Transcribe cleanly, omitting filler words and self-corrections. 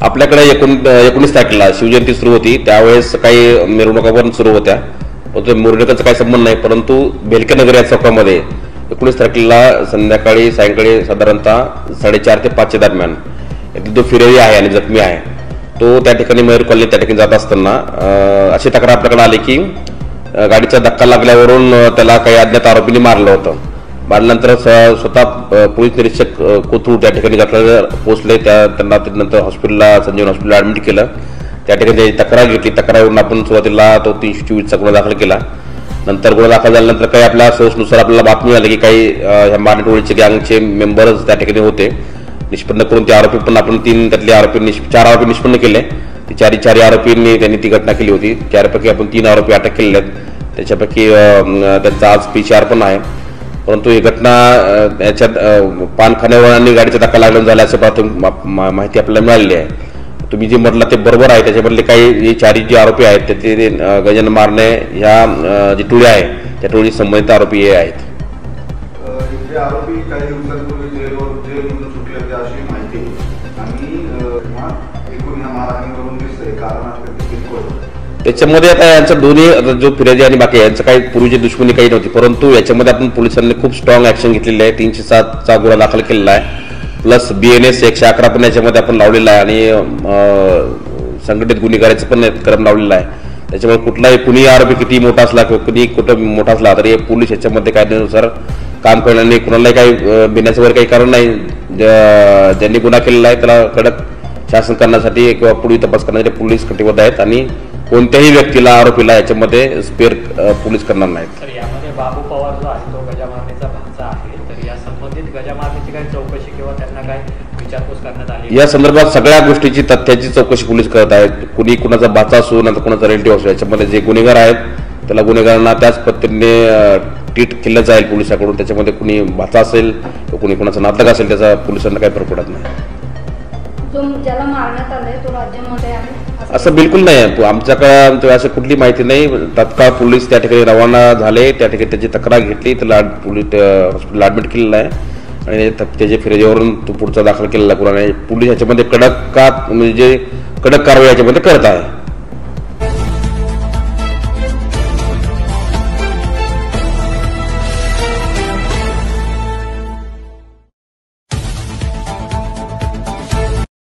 आपल्याकडे 19 तारखेला शिवजयंती सुरू होती, त्यावेळेस काही मिरवणुका पण सुरू होत्या, परंतु मिरवणुकांचा काही संबंध नाही. परंतु भेलकेनगर या चौकामध्ये 19 तारखेला सायंकाळी साधारणतः 4:30 ते 5 दरम्यान जो फिर्यादी आहे आणि जखमी आहे तो त्या ठिकाणी मयूर कॉलनी त्या ठिकाणी जात असताना अशी तक्रार आपल्याकडे आली की गाडीचा धक्का लागल्यावरून त्याला काही अज्ञात आरोपींनी मारलं होतं. मारल्यानंतर स्वतः पोलीस निरीक्षक कोथरूड त्या ठिकाणी घटनास्थळी पोहोचले. त्यांना त्यानंतर संजीवन हॉस्पिटलला ॲडमिट केलं. त्या ठिकाणी त्याची तक्रार घेतली. तक्रारीवरून आपण सुरुवातीला तो 324चा गुन्हा दाखल केला. नंतर गुन्हा दाखल झाल्यानंतर काही आपल्या सोर्सनुसार आपल्याला बातमी आली की काही ह्या मारणी टोळीचे गँगचे मेंबर्स त्या ठिकाणी होते. निष्पन्न करून ते आरोपी पण आपण 4 आरोपी निष्पन्न केले. ते चारी आरोपींनी त्यांनी ती घटना केली होती. 4पैकी आपण 3 आरोपी अटक केलेले आहेत. त्याच्यापैकी त्यांचा आज PCR पण आहे. परंतु ही घटना याच्यात पानखाण्यावरांनी गाडीचा धक्का लागल्यानं झाला असं प्राथमिक माहिती आपल्याला मिळालेली आहे. तुम्ही जे म्हटलं ते बरोबर आहे. त्याच्यामधले काही 4 जे आरोपी आहेत त्याचे गजानन मारणे ह्या जी टोळी आहे त्या टोळी संबंधित आरोपी हे आहेत. त्याच्यामध्ये आता यांचं दोन्ही जो फिर्यादी आणि बाकी यांचं काही पूर्वीची दुश्मनी काही नव्हती, परंतु याच्यामध्ये आपण पोलिसांनी खूप स्ट्रॉंग ॲक्शन घेतलेली आहे. 307चा गुन्हा दाखल केलेला आहे, प्लस BNS 111 पण याच्यामध्ये आपण लावलेला आहे आणि संघटित गुन्हेगारीचं पण क्रम लावलेला आहे. त्याच्यामुळे कुणी आरोपी किती मोठा असला किंवा कुठं मोठा असला तरी पोलीस याच्यामध्ये कायद्यानुसार काम करण्याने कुणालाही काही भिण्याचं वगैरे काही कारण नाही. ज्यांनी गुन्हा केलेला आहे त्याला कडक शासन करण्यासाठी किंवा पुढील तपास करण्यासाठी पोलीस कटिबद्ध आहेत आणि कोणत्याही व्यक्तीला आरोपीला याच्यामध्ये स्पेअर पोलीस करणार नाहीत. तर यामध्ये बाबू पवार जो आहे तो गजामारणेचा भाचा आहे, तर या संबंधित गजामारणेची काही चौकशी किंवा त्यांना काय विचारपूस करण्यात आली? या संदर्भात सगळ्या गोष्टीची तथ्याची चौकशी पोलीस करत आहेत. कुणी कुणाचा भाचा असो नंतर कुणाचा रिलेटिव्ह असो, याच्यामध्ये जे गुन्हेगार आहेत त्याला गुन्हेगारांना त्याच पद्धतीने ट्रीट केलं जाईल पोलिसांकडून. त्याच्यामध्ये कुणी भाचा असेल किंवा कुणी कुणाचा नातलग असेल त्याचा पोलिसांना काही फरक पडत नाही. ज्याला मारण्यात आलंय तो राज्यामध्ये आहे असं बिलकुल नाही आहे. आमच्याकडे असं कुठली माहिती नाही. तत्काळ पोलीस त्या ठिकाणी रवाना झाले. त्या ठिकाणी त्याची तक्रार घेतली, त्याला पोलीस हॉस्पिटलला ॲडमिट केलेलं आहे आणि त्याच्या फिर्यादीवरून तो पुढचा दाखल केलेला गुन्हा आहे. पोलीस याच्यामध्ये कडक कारवाई याच्यामध्ये करत आहे.